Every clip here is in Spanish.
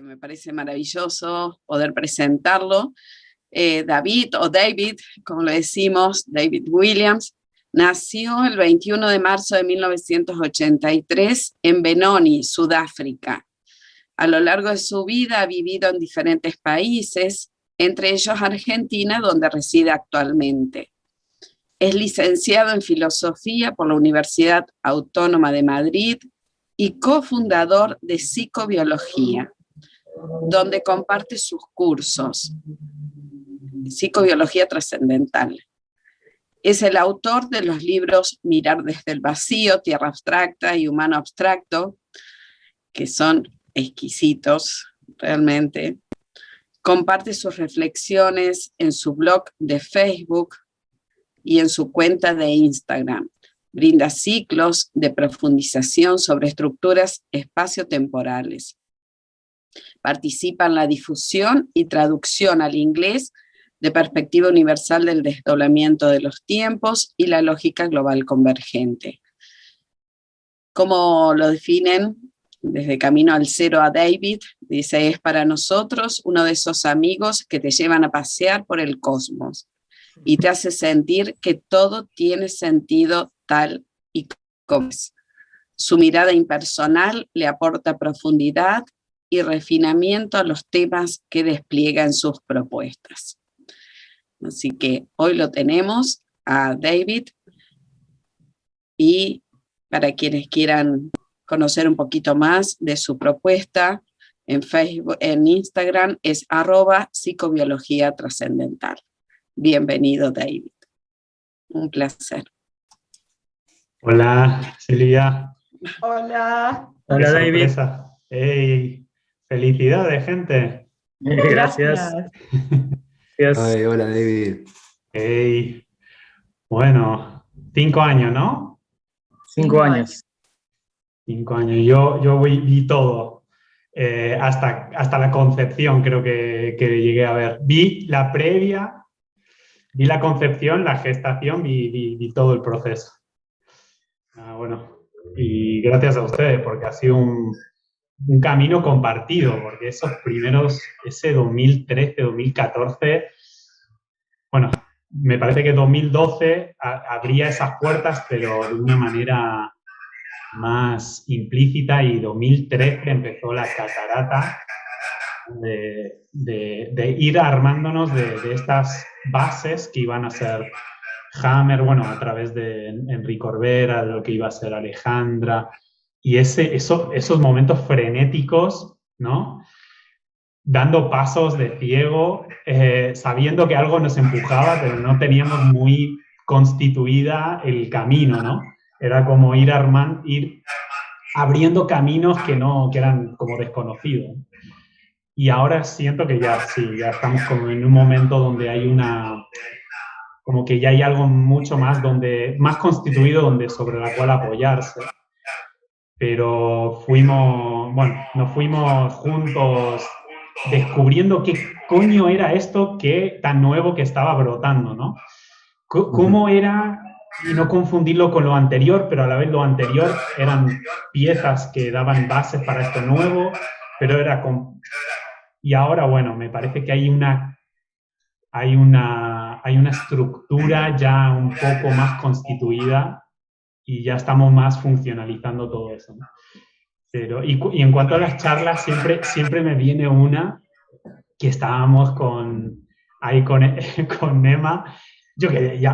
Me parece maravilloso poder presentarlo. David, o David, como lo decimos, David Williams, nació el 21 de marzo de 1983 en Benoni, Sudáfrica. A lo largo de su vida ha vivido en diferentes países, entre ellos Argentina, donde reside actualmente. Es licenciado en Filosofía por la Universidad Autónoma de Madrid y cofundador de Psicobiología, donde comparte sus cursos. Psicobiología trascendental. Es el autor de los libros Mirar desde el vacío, Tierra abstracta y Humano abstracto, que son exquisitos realmente. Comparte sus reflexiones en su blog de Facebook y en su cuenta de Instagram. Brinda ciclos de profundización sobre estructuras espaciotemporales. Participa en la difusión y traducción al inglés de Perspectiva Universal del Desdoblamiento de los Tiempos y la Lógica Global Convergente. ¿Cómo lo definen? Desde Camino al Cero a David, dice, es para nosotros uno de esos amigos que te llevan a pasear por el cosmos y te hace sentir que todo tiene sentido tal y como es. Su mirada impersonal le aporta profundidad y refinamiento a los temas que despliega en sus propuestas. Así que hoy lo tenemos a David, y para quienes quieran conocer un poquito más de su propuesta, en Facebook, en Instagram es @psicobiología trascendental. Bienvenido, David. Un placer. Hola, Silvia. Hola. Hola, David. Hey, felicidades, gente. Gracias. Ay, hola, David. Hey, bueno, 5 años, ¿no? 5 años. 5 años. Yo vi todo. Hasta la concepción creo que llegué a ver. Vi la previa, vi la concepción, la gestación, vi todo el proceso. Bueno, y gracias a ustedes, porque ha sido un camino compartido, porque esos primeros, ese 2013, 2014, bueno, me parece que 2012 abría esas puertas, pero de una manera más implícita, y 2013 empezó la catarata de ir armándonos de estas bases que iban a ser Hammer, bueno, a través de Enrique Corbera, de lo que iba a ser Alejandra, y esos momentos frenéticos, ¿no? Dando pasos de ciego, sabiendo que algo nos empujaba, pero no teníamos muy constituida el camino, ¿no? Era como ir abriendo caminos que eran como desconocidos. Y ahora siento que ya estamos como en un momento donde hay como que ya hay algo mucho más más constituido sobre la cual apoyarse. Pero nos fuimos juntos descubriendo qué coño era esto tan nuevo que estaba brotando, ¿no? ¿Cómo era? Y no confundirlo con lo anterior, pero a la vez lo anterior eran piezas que daban bases para esto nuevo, pero y ahora, bueno, me parece que hay una estructura ya un poco más constituida, y ya estamos más funcionalizando todo eso, ¿no? Y en cuanto a las charlas, siempre me viene una que estábamos con Nema,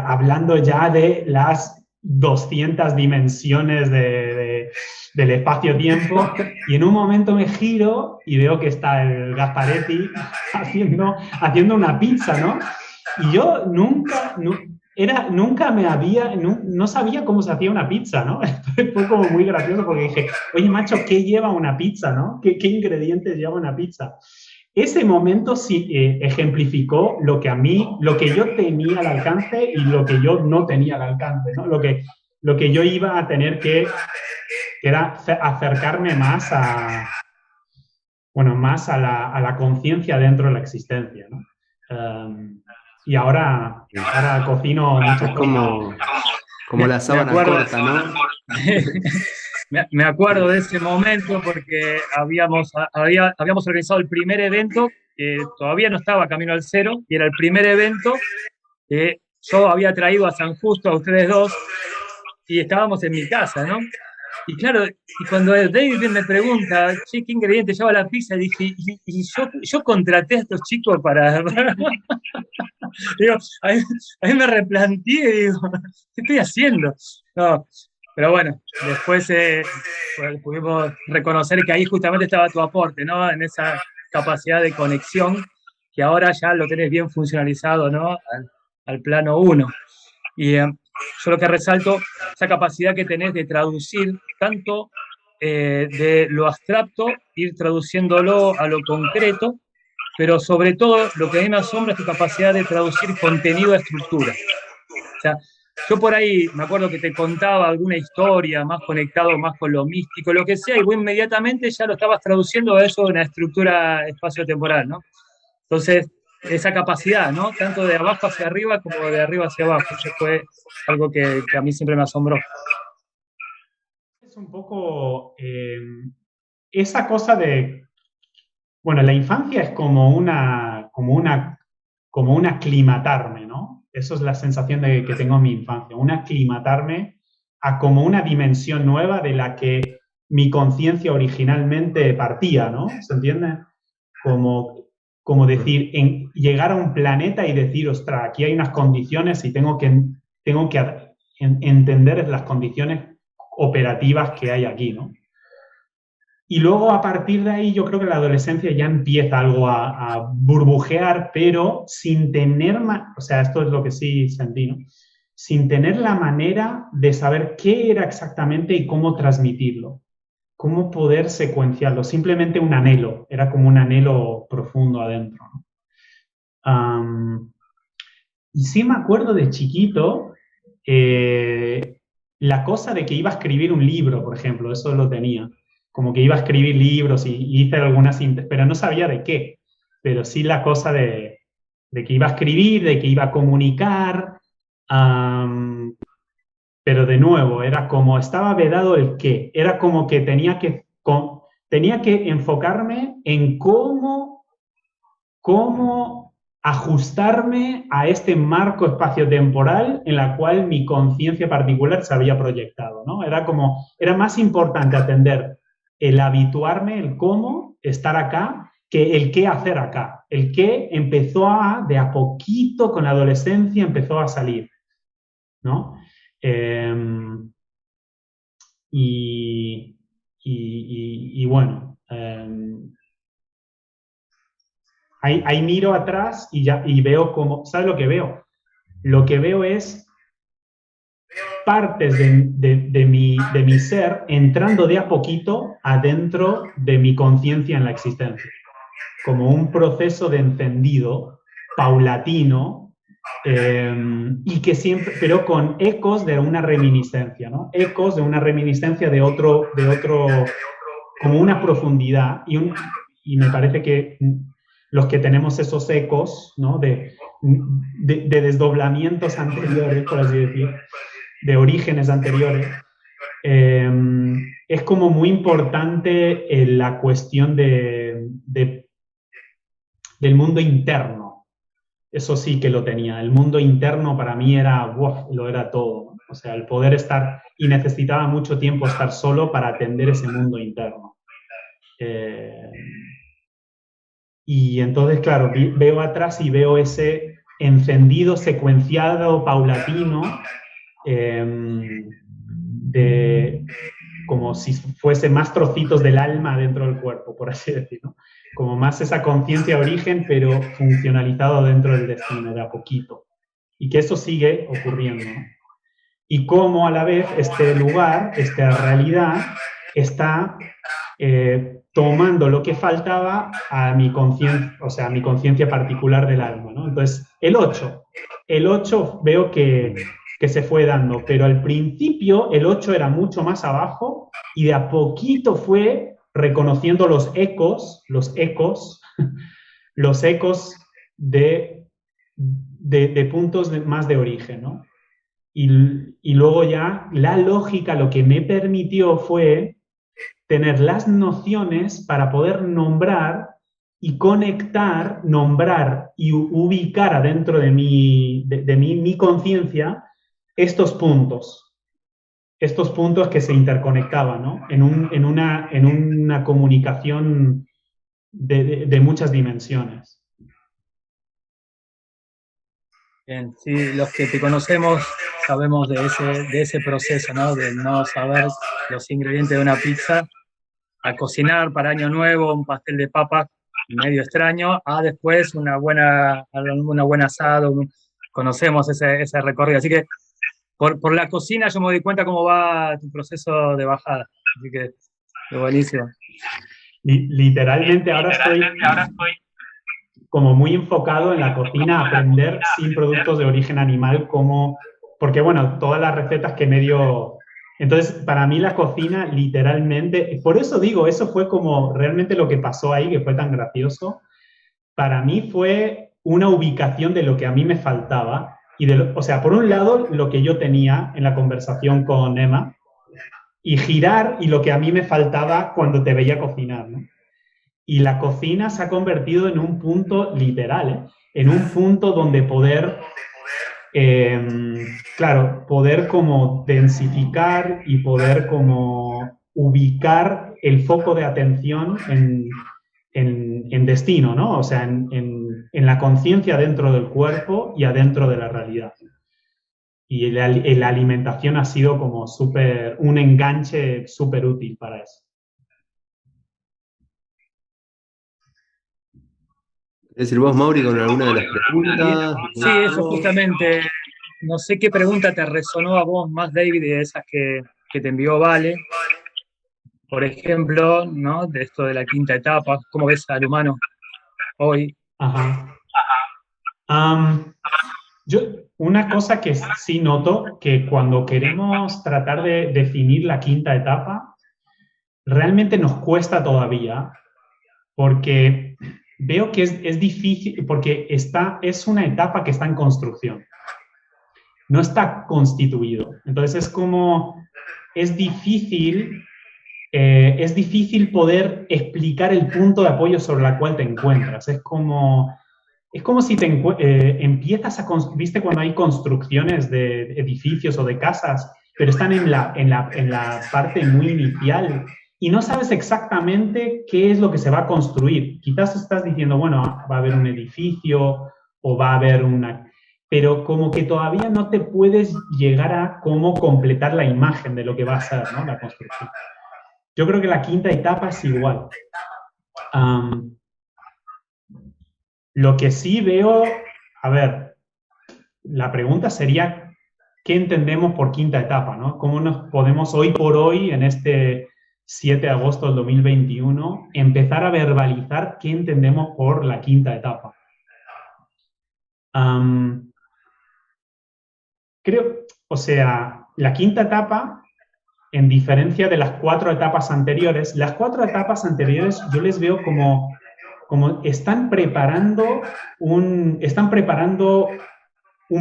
hablando ya de las 200 dimensiones del espacio-tiempo, y en un momento me giro y veo que está el Gasparetti haciendo una pizza, ¿no? Y yo nunca no sabía cómo se hacía una pizza, ¿no? Fue como muy gracioso, porque dije, oye, macho, ¿qué lleva una pizza, no? ¿Qué ingredientes lleva una pizza? Ese momento sí ejemplificó lo que yo tenía al alcance y lo que yo no tenía al alcance, ¿no? Lo lo que yo iba a tener que era acercarme más a, bueno, más a la conciencia dentro de la existencia, ¿no? Y ahora cocino muchas cosas. Como la sábana corta, ¿no? Me acuerdo de ese momento porque habíamos organizado el primer evento, que todavía no estaba Camino al Cero, y era el primer evento que yo había traído a San Justo, a ustedes dos, y estábamos en mi casa, ¿no? Y claro, y cuando David me pregunta, che, ¿qué ingrediente lleva la pizza? Dije, y yo contraté a estos chicos para... Digo, ahí me replanteé y digo, ¿qué estoy haciendo? No, pero bueno, después pues, pudimos reconocer que ahí justamente estaba tu aporte, ¿no? En esa capacidad de conexión, que ahora ya lo tenés bien funcionalizado, ¿no? Al plano 1. Y yo lo que resalto, esa capacidad que tenés de traducir tanto de lo abstracto, ir traduciéndolo a lo concreto, pero sobre todo lo que a mí me asombra es tu capacidad de traducir contenido a estructura. O sea, yo por ahí me acuerdo que te contaba alguna historia más conectado más con lo místico, lo que sea, y vos inmediatamente ya lo estabas traduciendo a eso de una estructura espacio-temporal, ¿no? Entonces, esa capacidad, ¿no? Tanto de abajo hacia arriba como de arriba hacia abajo. Eso fue algo que a mí siempre me asombró. Es un poco esa cosa de... Bueno, la infancia es como una aclimatarme, ¿no? Eso es la sensación que tengo en mi infancia, un aclimatarme a como una dimensión nueva de la que mi conciencia originalmente partía, ¿no? ¿Se entiende? Como decir, llegar a un planeta y decir, ostras, aquí hay unas condiciones y tengo que entender las condiciones operativas que hay aquí, ¿no? Y luego, a partir de ahí, yo creo que la adolescencia ya empieza algo a burbujear, pero sin tener, o sea, esto es lo que sí sentí, ¿no? Sin tener la manera de saber qué era exactamente y cómo transmitirlo, cómo poder secuenciarlo. Simplemente un anhelo, era como un anhelo profundo adentro, ¿no? Y sí me acuerdo de chiquito, la cosa de que iba a escribir un libro, por ejemplo, eso lo tenía. Como que iba a escribir libros y hice algunas, pero no sabía de qué. Pero sí la cosa de que iba a escribir, de que iba a comunicar. Pero de nuevo, era como, estaba vedado el qué. Era como que tenía que enfocarme en cómo ajustarme a este marco espaciotemporal en la cual mi conciencia particular se había proyectado, ¿no? Era más importante atender el habituarme, el cómo estar acá, que el qué hacer acá. El qué empezó de a poquito con la adolescencia empezó a salir, ¿no? Y bueno, ahí miro atrás y veo como, ¿sabes lo que veo? Lo que veo es partes de mi ser entrando de a poquito adentro de mi conciencia en la existencia. Como un proceso de encendido paulatino y que siempre, pero con ecos de una reminiscencia, ¿no? Ecos de una reminiscencia de otro como una profundidad y me parece que los que tenemos esos ecos, ¿no? de desdoblamientos anteriores, por así decir, de orígenes anteriores, es como muy importante la cuestión del mundo interno. Eso sí que lo tenía. El mundo interno para mí lo era todo, ¿no? O sea, el poder estar, y necesitaba mucho tiempo estar solo para atender ese mundo interno. Y entonces, claro, veo atrás y veo ese encendido, secuenciado, paulatino, como si fuese más trocitos del alma dentro del cuerpo, por así decirlo. Como más esa conciencia de origen, pero funcionalizado dentro del destino, de a poquito. Y que eso sigue ocurriendo, ¿no? Y cómo a la vez este lugar, esta realidad, está tomando lo que faltaba a mi conciencia, o sea, a mi conciencia particular del alma, ¿no? Entonces, el 8 veo que que se fue dando, pero al principio el 8 era mucho más abajo y de a poquito fue reconociendo los ecos de puntos más de origen, ¿no? Y luego ya la lógica lo que me permitió fue tener las nociones para poder nombrar y conectar, nombrar y ubicar adentro de mi conciencia estos puntos que se interconectaban, ¿no? En una comunicación de muchas dimensiones. Bien, sí, los que te conocemos sabemos de ese proceso, ¿no? De no saber los ingredientes de una pizza, a cocinar para Año Nuevo un pastel de papas medio extraño, a después un buen asado. Conocemos ese recorrido. Así que por la cocina yo me doy cuenta cómo va tu proceso de bajada. Así que es buenísimo. Literalmente ahora estoy como muy enfocado en la cocina, a aprender sin productos de origen animal, porque bueno, todas las recetas que me dio... Entonces, para mí la cocina literalmente, por eso digo, eso fue como realmente lo que pasó ahí, que fue tan gracioso. Para mí fue una ubicación de lo que a mí me faltaba, o sea, por un lado, lo que yo tenía en la conversación con Emma, y girar y lo que a mí me faltaba cuando te veía cocinar, ¿no? Y la cocina se ha convertido en un punto literal, en un punto donde poder, poder como densificar y poder como ubicar el foco de atención en destino, ¿no? O sea, en la conciencia dentro del cuerpo y adentro de la realidad. Y la alimentación ha sido como un enganche súper útil para eso. ¿Es decir vos, Mauri, con alguna de las preguntas? Sí, eso justamente. No sé qué pregunta te resonó a vos más, David, de esas que te envió Vale. Por ejemplo, ¿no? De esto de la quinta etapa. ¿Cómo ves al humano hoy? Ajá. Una cosa que sí noto, que cuando queremos tratar de definir la quinta etapa, realmente nos cuesta todavía, porque veo que es difícil, porque es una etapa que está en construcción. No está constituido. Entonces es difícil poder explicar el punto de apoyo sobre el cual te encuentras. Es como si empiezas ¿viste cuando hay construcciones de edificios o de casas, pero están en la parte muy inicial y no sabes exactamente qué es lo que se va a construir? Quizás estás diciendo, bueno, va a haber un edificio o va a haber pero como que todavía no te puedes llegar a cómo completar la imagen de lo que va a ser, ¿no? La construcción. Yo creo que la quinta etapa es igual. Lo que sí veo, a ver, la pregunta sería, ¿qué entendemos por quinta etapa, ¿no? ¿Cómo nos podemos hoy por hoy, en este 7 de agosto del 2021, empezar a verbalizar qué entendemos por la quinta etapa? La quinta etapa, en diferencia de las 4 etapas anteriores, yo les veo como están preparando un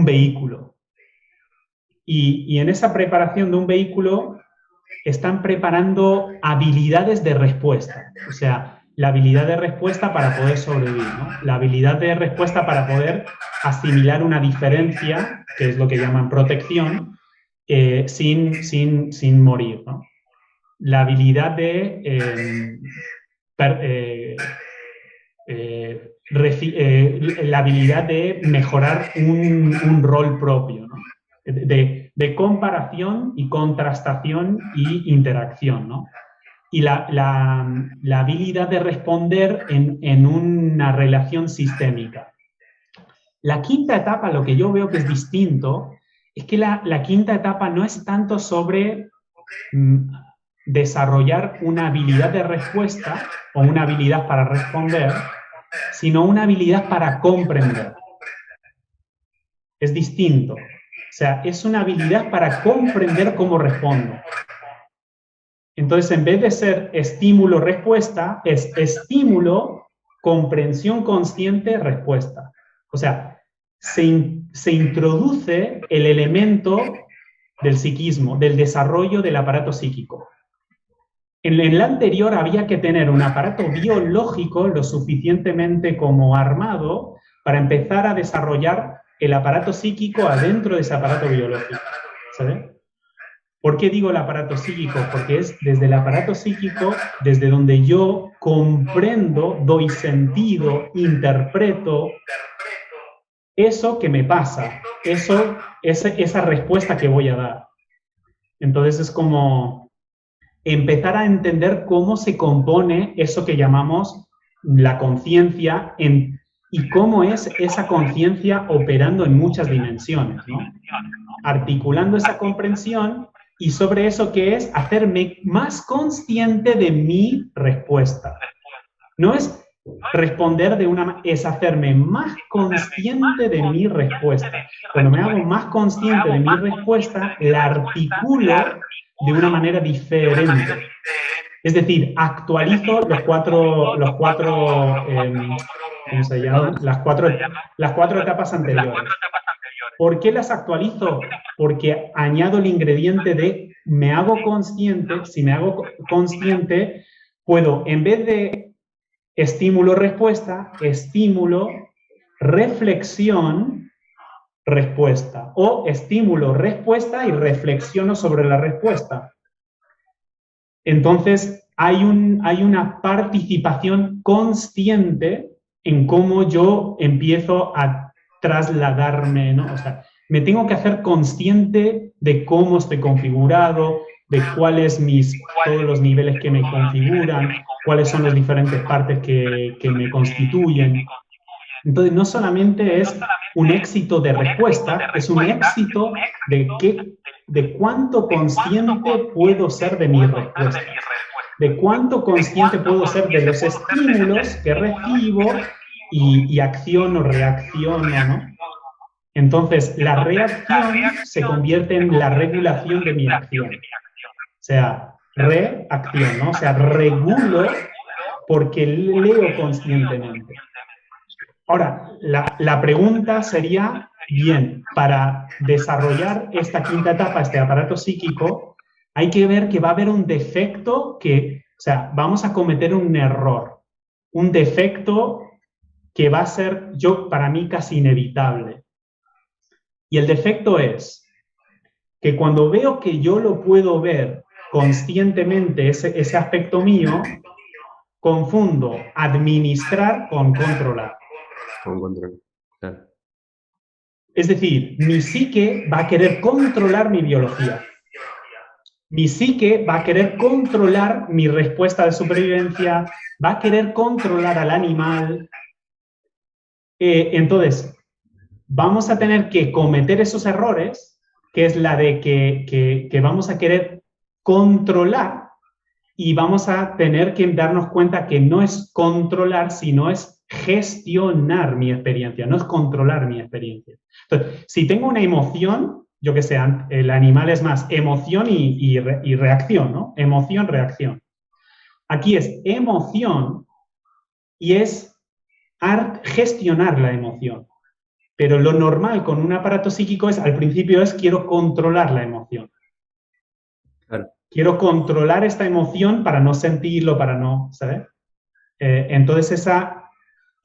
vehículo. Y en esa preparación de un vehículo están preparando habilidades de respuesta. O sea, la habilidad de respuesta para poder sobrevivir, ¿no? La habilidad de respuesta para poder asimilar una diferencia, que es lo que llaman protección, sin morir, ¿no? La habilidad de la habilidad de mejorar un rol propio, ¿no? De comparación y contrastación y interacción, ¿no? Y la habilidad de responder en una relación sistémica. La quinta etapa, lo que yo veo que es distinto, es que la quinta etapa no es tanto sobre desarrollar una habilidad de respuesta o una habilidad para responder, sino una habilidad para comprender. Es distinto. sea, es una habilidad para comprender cómo respondo. Entonces, en vez de ser estímulo-respuesta, es estímulo, comprensión consciente, respuesta. O sea, se introduce el elemento del psiquismo, del desarrollo del aparato psíquico. En el anterior había que tener un aparato biológico lo suficientemente como armado para empezar a desarrollar el aparato psíquico adentro de ese aparato biológico. ¿Sabes? ¿Por qué digo el aparato psíquico? Porque es desde el aparato psíquico desde donde yo comprendo, doy sentido, interpreto eso que me pasa, esa respuesta que voy a dar. Entonces es como empezar a entender cómo se compone eso que llamamos la conciencia y cómo es esa conciencia operando en muchas dimensiones, ¿no? Articulando esa comprensión y sobre eso que es hacerme más consciente de mi respuesta. No es responder es hacerme más consciente de mi respuesta. Cuando me hago más consciente de mi respuesta, la articulo de una manera diferente. Es decir, actualizo los cuatro ¿cómo se llama? Las cuatro etapas anteriores. ¿Por qué las actualizo? Porque añado el ingrediente de me hago consciente. Si me hago consciente, puedo, en vez de estímulo-respuesta, estímulo, reflexión, respuesta. O estímulo, respuesta y reflexiono sobre la respuesta. Entonces, hay una participación consciente en cómo yo empiezo a trasladarme, ¿no? O sea, me tengo que hacer consciente de cómo estoy configurado, de cuáles todos los niveles que me configuran, cuáles son las diferentes partes que me constituyen. Entonces, no solamente es un éxito de respuesta, es un éxito de cuánto consciente puedo ser de mi respuesta, de cuánto consciente puedo ser de los estímulos que recibo y acciono, reacciono, ¿no? Entonces, la reacción se convierte en la regulación de mi acción. O sea, reacción, ¿no? O sea, regulo porque leo conscientemente. Ahora, la pregunta sería, bien, para desarrollar esta quinta etapa, este aparato psíquico, hay que ver que va a haber un defecto o sea, vamos a cometer un error, un defecto que va a ser, para mí, casi inevitable. Y el defecto es que cuando veo que yo lo puedo ver conscientemente, ese aspecto mío, confundo administrar con controlar. Con control, claro. Es decir, mi psique va a querer controlar mi biología. Mi psique va a querer controlar mi respuesta de supervivencia, va a querer controlar al animal. Entonces, vamos a tener que cometer esos errores, que es la de que vamos a querer controlar y vamos a tener que darnos cuenta que no es controlar, sino es gestionar mi experiencia, no es controlar mi experiencia. Entonces, si tengo una emoción, yo que sé, el animal es más emoción y reacción, ¿no? Emoción, reacción. Aquí es emoción y es gestionar la emoción. Pero lo normal con un aparato psíquico al principio quiero controlar la emoción. Claro. Quiero controlar esta emoción para no sentirlo, para no, ¿sabes? Entonces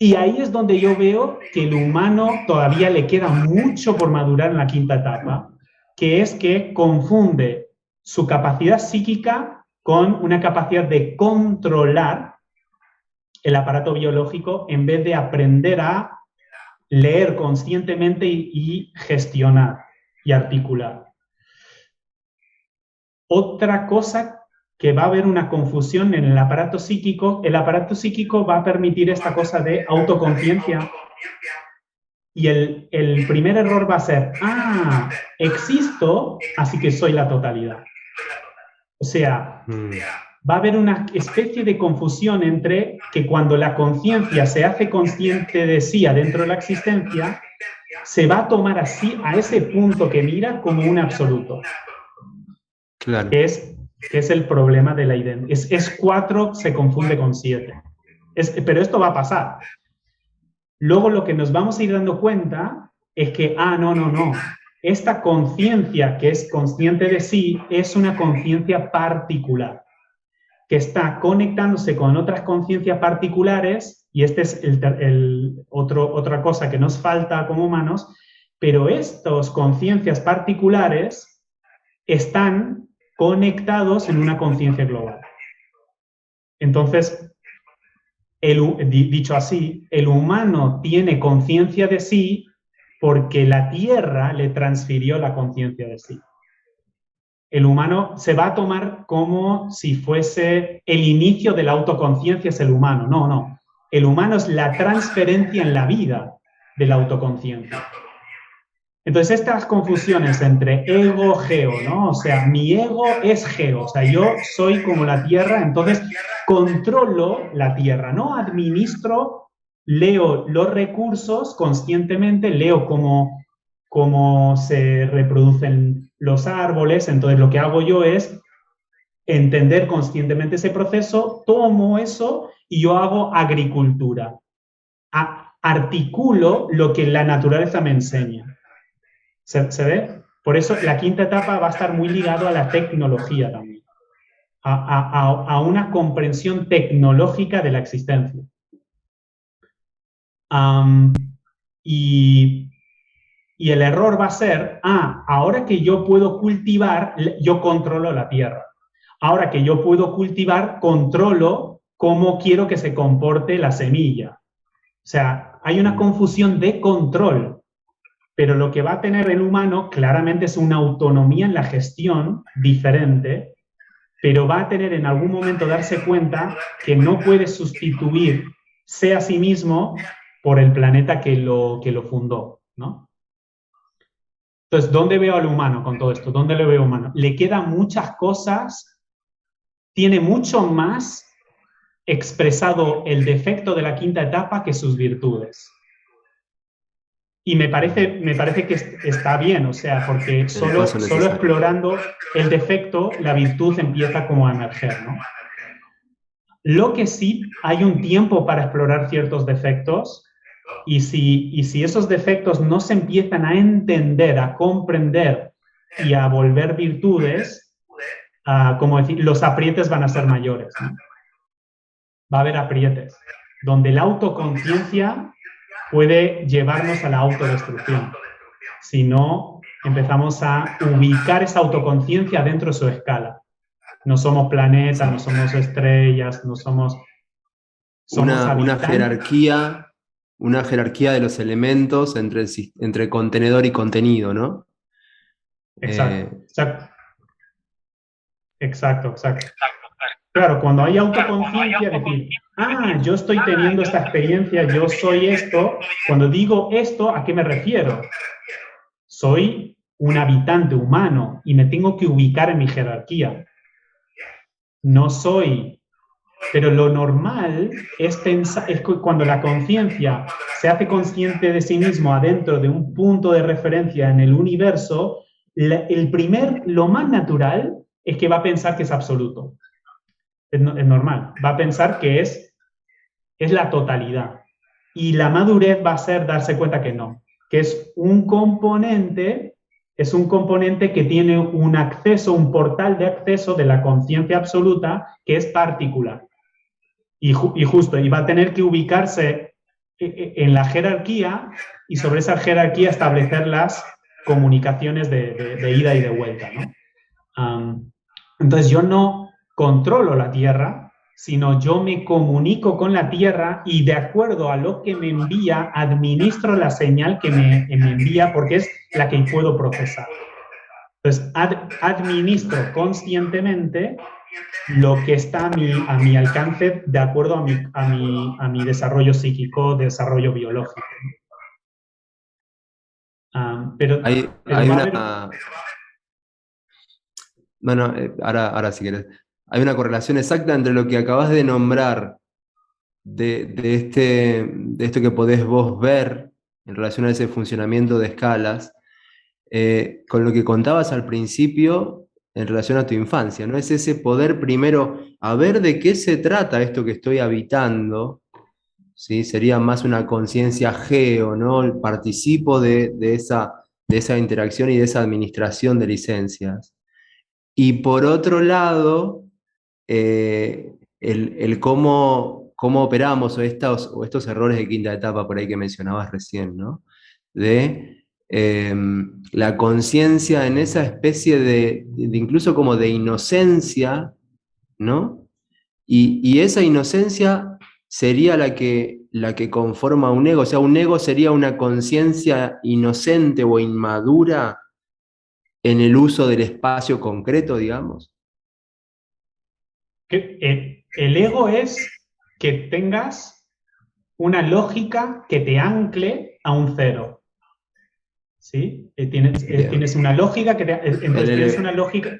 y ahí es donde yo veo que el humano todavía le queda mucho por madurar en la quinta etapa, que es que confunde su capacidad psíquica con una capacidad de controlar el aparato biológico en vez de aprender a leer conscientemente y gestionar y articular. Otra cosa que va a haber una confusión en el aparato psíquico va a permitir esta cosa de autoconciencia. Y el primer error va a ser, existo, así que soy la totalidad. O sea, va a haber una especie de confusión entre que cuando la conciencia se hace consciente de sí adentro de la existencia, se va a tomar así, a ese punto que mira, como un absoluto. Claro. Que es el problema de la identidad. Es 4 se confunde con 7. Pero esto va a pasar. Luego lo que nos vamos a ir dando cuenta es que, no. Esta conciencia que es consciente de sí es una conciencia particular, que está conectándose con otras conciencias particulares, y este es otra cosa que nos falta como humanos, pero estas conciencias particulares están conectados en una conciencia global. Entonces, dicho así, el humano tiene conciencia de sí porque la Tierra le transfirió la conciencia de sí. El humano se va a tomar como si fuese el inicio de la autoconciencia es el humano. No. El humano es la transferencia en la vida de la autoconciencia. Entonces, estas confusiones entre ego, geo, ¿no? O sea, mi ego es geo, o sea, yo soy como la Tierra, entonces controlo la Tierra, no administro, leo los recursos conscientemente, leo cómo se reproducen los árboles, entonces lo que hago yo es entender conscientemente ese proceso, tomo eso y yo hago agricultura. Articulo lo que la naturaleza me enseña. ¿Se ve? Por eso la quinta etapa va a estar muy ligado a la tecnología también, a una comprensión tecnológica de la existencia. Y el error va a ser, ahora que yo puedo cultivar, yo controlo la tierra. Ahora que yo puedo cultivar, controlo cómo quiero que se comporte la semilla. O sea, hay una confusión de control. Pero lo que va a tener el humano claramente es una autonomía en la gestión diferente, pero va a tener en algún momento darse cuenta que no puede sustituirse a sí mismo por el planeta que lo fundó, ¿no? Entonces, ¿dónde veo al humano con todo esto? ¿Dónde le veo humano? Le quedan muchas cosas, tiene mucho más expresado el defecto de la quinta etapa que sus virtudes. Y me parece que está bien, o sea, porque solo explorando el defecto, la virtud empieza como a emerger, ¿no? Lo que sí, hay un tiempo para explorar ciertos defectos, y si esos defectos no se empiezan a entender, a comprender y a volver virtudes, como decir, los aprietes van a ser mayores, ¿no? Va a haber aprietes, donde la autoconciencia puede llevarnos a la autodestrucción. Si no, empezamos a ubicar esa autoconciencia dentro de su escala. No somos planetas, no somos estrellas, no somos una jerarquía de los elementos entre contenedor y contenido, ¿no? Exacto. Claro, cuando hay autoconciencia, decir, yo estoy teniendo esta experiencia, yo soy esto. Cuando digo esto, ¿a qué me refiero? Soy un habitante humano y me tengo que ubicar en mi jerarquía. No soy. Pero lo normal es pensar, es que cuando la conciencia se hace consciente de sí mismo adentro de un punto de referencia en el universo, lo más natural es que va a pensar que es absoluto. Es normal. Va a pensar que es la totalidad. Y la madurez va a ser darse cuenta que no. Que es un componente que tiene un acceso, un portal de acceso de la conciencia absoluta que es particular. Y va a tener que ubicarse en la jerarquía y sobre esa jerarquía establecer las comunicaciones de ida y de vuelta, ¿no? Entonces yo no controlo la Tierra, sino yo me comunico con la Tierra y de acuerdo a lo que me envía, administro la señal que me envía porque es la que puedo procesar. Entonces, administro conscientemente lo que está a mi alcance de acuerdo a mi desarrollo psíquico, desarrollo biológico. Bueno, ahora si querés. Hay una correlación exacta entre lo que acabas de nombrar de esto que podés vos ver en relación a ese funcionamiento de escalas, con lo que contabas al principio en relación a tu infancia, ¿no? Es ese poder primero, a ver de qué se trata esto que estoy habitando, ¿sí? Sería más una conciencia geo, ¿no? Participo de esa interacción y de esa administración de licencias. Y por otro lado, el cómo operamos o estos errores de quinta etapa por ahí que mencionabas recién, ¿no? De la conciencia en esa especie de incluso como de inocencia, ¿no? Y esa inocencia sería la que conforma un ego, o sea, un ego sería una conciencia inocente o inmadura en el uso del espacio concreto, digamos. El ego es que tengas una lógica que te ancle a un cero. ¿Sí? Tienes una lógica que entonces tienes una lógica,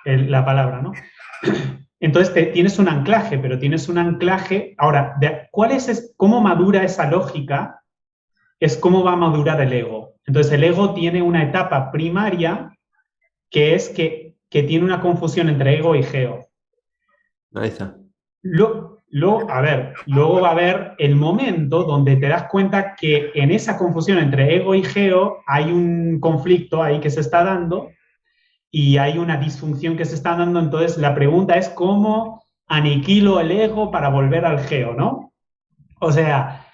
la palabra, ¿no? Entonces tienes un anclaje, pero tienes un anclaje. Ahora, ¿cómo madura esa lógica? Es cómo va a madurar el ego. Entonces, el ego tiene una etapa primaria que es que tiene una confusión entre ego y geo. Ahí está. Luego va a haber el momento donde te das cuenta que en esa confusión entre ego y geo hay un conflicto ahí que se está dando y hay una disfunción que se está dando. Entonces, la pregunta es cómo aniquilo el ego para volver al geo, ¿no? O sea,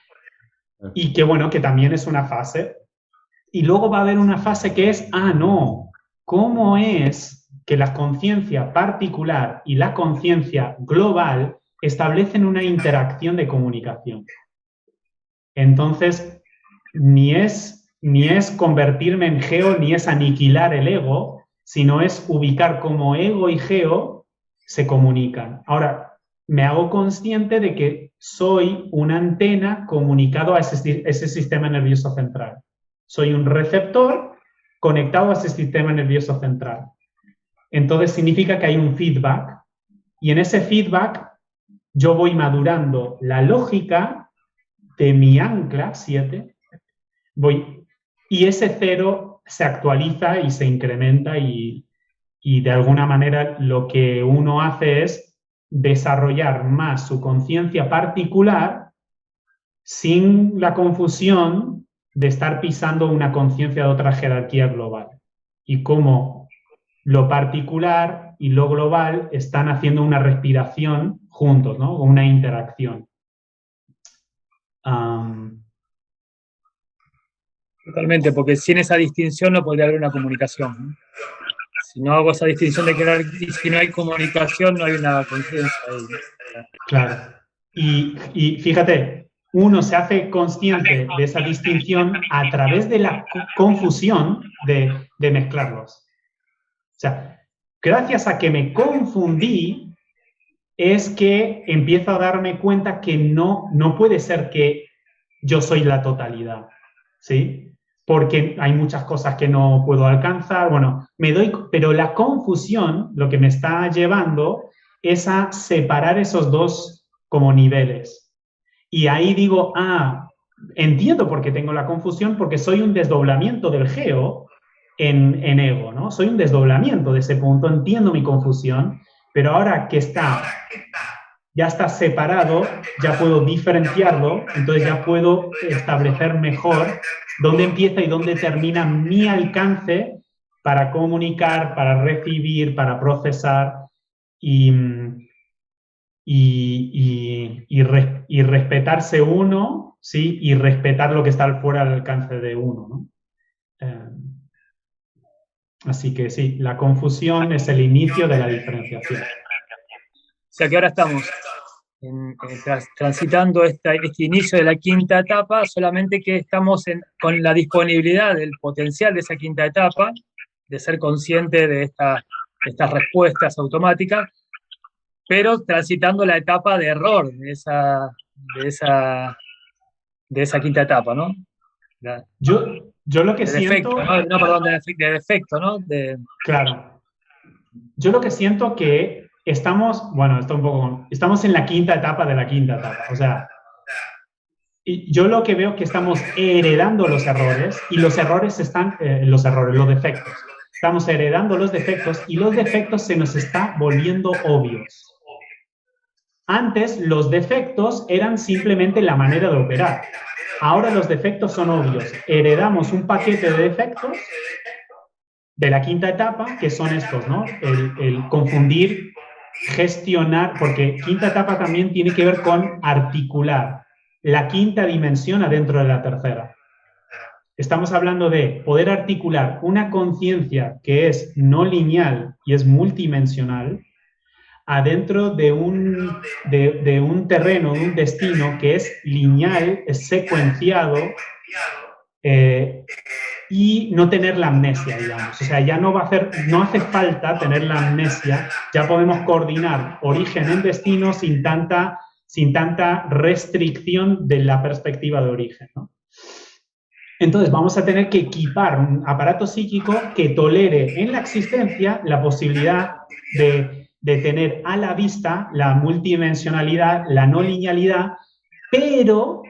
y que bueno, que también es una fase. Y luego va a haber una fase que es, no, ¿cómo es que la conciencia particular y la conciencia global establecen una interacción de comunicación? Entonces, ni es convertirme en geo, ni es aniquilar el ego, sino es ubicar cómo ego y geo se comunican. Ahora, me hago consciente de que soy una antena comunicado a ese sistema nervioso central. Soy un receptor conectado a ese sistema nervioso central. Entonces significa que hay un feedback y en ese feedback yo voy madurando la lógica de mi ancla 7 y ese 0 se actualiza y se incrementa y de alguna manera lo que uno hace es desarrollar más su conciencia particular sin la confusión de estar pisando una conciencia de otra jerarquía global. Y cómo lo particular y lo global están haciendo una respiración juntos, ¿no? Una interacción. Totalmente, porque sin esa distinción no podría haber una comunicación, ¿no? Si no hago esa distinción de que si no hay comunicación, no hay una conciencia ahí, ¿no? Claro. Y fíjate, uno se hace consciente de esa distinción a través de la confusión de mezclarlos. O sea, gracias a que me confundí, es que empiezo a darme cuenta que no puede ser que yo soy la totalidad, ¿sí? Porque hay muchas cosas que no puedo alcanzar, bueno, pero la confusión lo que me está llevando es a separar esos dos como niveles. Y ahí digo, entiendo por qué tengo la confusión, porque soy un desdoblamiento del geo en ego, ¿no? Soy un desdoblamiento de ese punto, entiendo mi confusión, pero ahora que ya está separado, ya puedo diferenciarlo, entonces ya puedo establecer mejor dónde empieza y dónde termina mi alcance para comunicar, para recibir, para procesar y respetarse uno, ¿sí? Y respetar lo que está fuera del alcance de uno, ¿no? Así que sí, la confusión es el inicio de la diferenciación. O sea que ahora estamos transitando este inicio de la quinta etapa, solamente que estamos con la disponibilidad del potencial de esa quinta etapa, de ser consciente de estas respuestas automáticas, pero transitando la etapa de error de esa quinta etapa, ¿no? Yo lo que siento... de defecto, ¿no? Claro. Yo lo que siento que estamos en la quinta etapa de la quinta etapa. O sea, Y yo lo que veo es que estamos heredando los errores y los errores están, los defectos. Estamos heredando los defectos y los defectos se nos está volviendo obvios. Antes los defectos eran simplemente la manera de operar. Ahora los defectos son obvios. Heredamos un paquete de defectos de la quinta etapa, que son estos, ¿no? El confundir, gestionar, porque quinta etapa también tiene que ver con articular la quinta dimensión adentro de la tercera. Estamos hablando de poder articular una conciencia que es no lineal y es multidimensional adentro de un terreno, de un destino que es lineal, es secuenciado, y no tener la amnesia, digamos. O sea, ya no hace falta tener la amnesia, ya podemos coordinar origen en destino sin tanta restricción de la perspectiva de origen, ¿no? Entonces vamos a tener que equipar un aparato psíquico que tolere en la existencia la posibilidad de tener a la vista la multidimensionalidad, la no linealidad, pero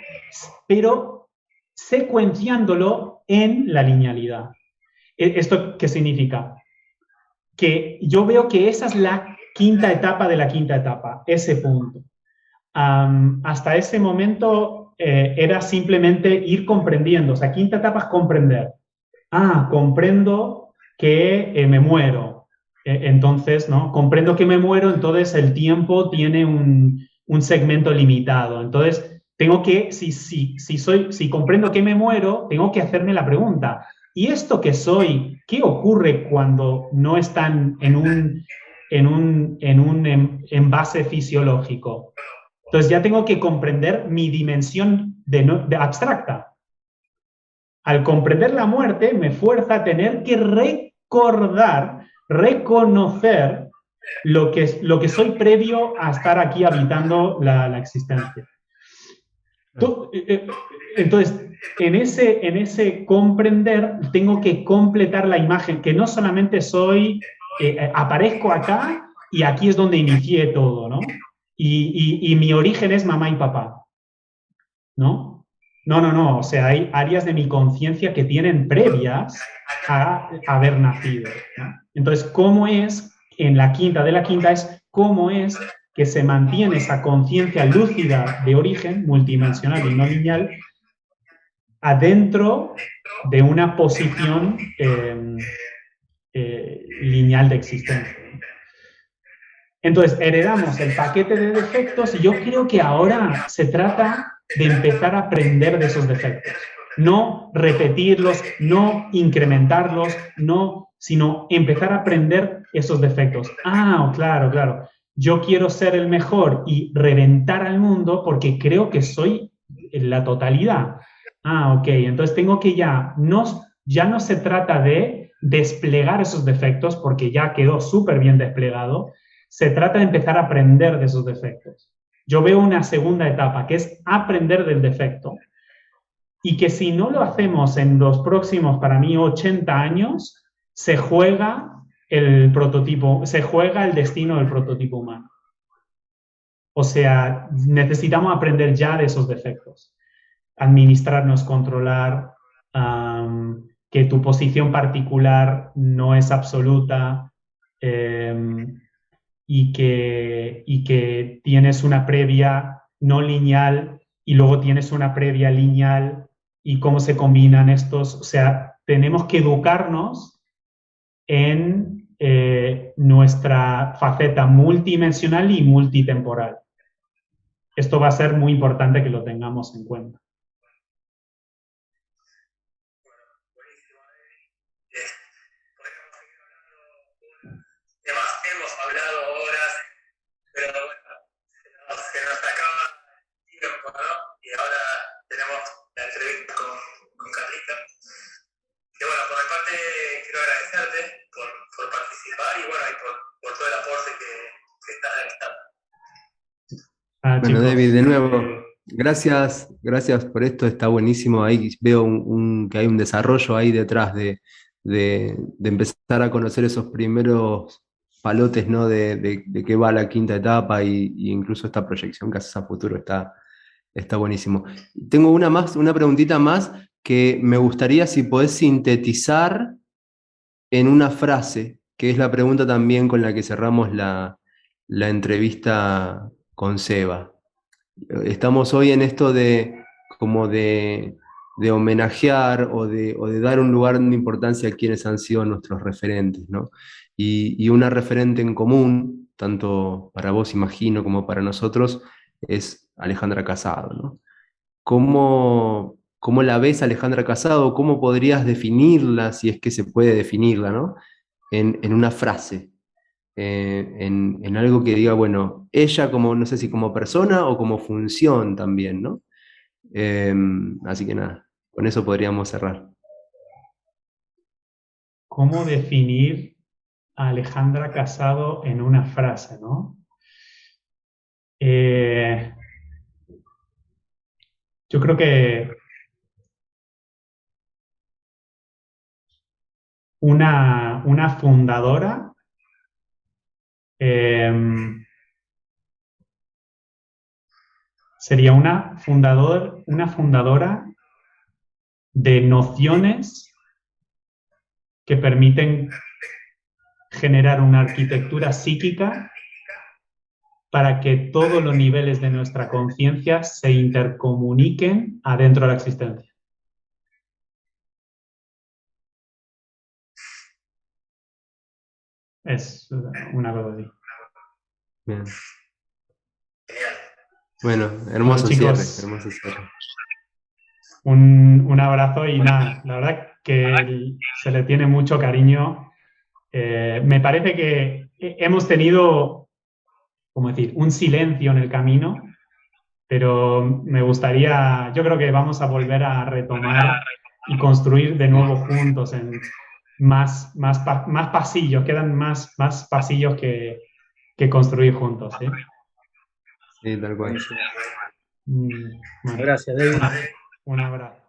secuenciándolo en la linealidad. ¿Esto qué significa? Que yo veo que esa es la quinta etapa de la quinta etapa, ese punto. Hasta ese momento era simplemente ir comprendiendo. O sea, quinta etapa es comprender. Comprendo que me muero. Entonces, ¿no? Comprendo que me muero, entonces el tiempo tiene un segmento limitado. Entonces, tengo que, si comprendo que me muero, tengo que hacerme la pregunta, ¿y esto que soy, qué ocurre cuando no están en un envase fisiológico? Entonces ya tengo que comprender mi dimensión de abstracta. Al comprender la muerte, me fuerza a tener que reconocer lo que soy previo a estar aquí habitando la existencia. Entonces, en ese comprender, tengo que completar la imagen, que no solamente aparezco acá y aquí es donde inicié todo, ¿no? Y mi origen es mamá y papá, ¿no? No, o sea, hay áreas de mi conciencia que tienen previas a haber nacido, ¿no? Entonces, ¿cómo es, en la quinta de la quinta, es cómo es que se mantiene esa conciencia lúcida de origen, multidimensional y no lineal, adentro de una posición lineal de existencia? Entonces, heredamos el paquete de defectos y yo creo que ahora se trata de empezar a aprender de esos defectos. No repetirlos, no incrementarlos, sino empezar a aprender esos defectos. Claro. Yo quiero ser el mejor y reventar al mundo porque creo que soy la totalidad. Ok, entonces tengo que ya no se trata de desplegar esos defectos porque ya quedó súper bien desplegado. Se trata de empezar a aprender de esos defectos. Yo veo una segunda etapa, que es aprender del defecto, y que si no lo hacemos en los próximos, para mí, 80 años, se juega el destino del prototipo humano. O sea, necesitamos aprender ya de esos defectos. Administrarnos, controlar, que tu posición particular no es absoluta, y que tienes una previa no lineal y luego tienes una previa lineal y cómo se combinan estos. O sea, tenemos que educarnos en nuestra faceta multidimensional y multitemporal. Esto va a ser muy importante que lo tengamos en cuenta. Hemos hablado horas, pero bueno, se nos acaba el tiempo, ¿no? Y ahora tenemos la entrevista con Carlita. Y bueno, por mi parte quiero agradecerte por participar y bueno, y por todo el aporte que estás realizando. Bueno, David, de nuevo, gracias por esto, está buenísimo. Ahí veo que hay un desarrollo ahí detrás de empezar a conocer esos primeros palotes, ¿no? de qué va la quinta etapa y incluso esta proyección que haces a futuro está Está buenísimo. Tengo una preguntita más que me gustaría si podés sintetizar en una frase, que es la pregunta también con la que cerramos la entrevista con Seba. Estamos hoy en esto como de homenajear o de dar un lugar de importancia a quienes han sido nuestros referentes, ¿no? Y una referente en común, tanto para vos, imagino, como para nosotros, es Alejandra Casado, ¿no? ¿Cómo la ves, Alejandra Casado? ¿Cómo podrías definirla, si es que se puede definirla, ¿no? En una frase, en algo que diga, bueno, ella como, no sé si como persona o como función también, ¿no? Así que nada, con eso podríamos cerrar. ¿Cómo definir a Alejandra Casado en una frase, ¿no? Yo creo que una fundadora sería una fundadora de nociones que permiten generar una arquitectura psíquica para que todos los niveles de nuestra conciencia se intercomuniquen adentro de la existencia. Es una cosa así. Bien. Bueno, hermoso chicos, cierre, hermoso cierre. Un abrazo y nada, la verdad que se le tiene mucho cariño. Me parece que hemos tenido, ¿cómo decir?, un silencio en el camino, pero me gustaría, yo creo que vamos a volver a retomar y construir de nuevo juntos en más pasillos, quedan más pasillos que construir juntos, ¿sí? Sí, tal cual. Bueno, Gracias, David. un abrazo.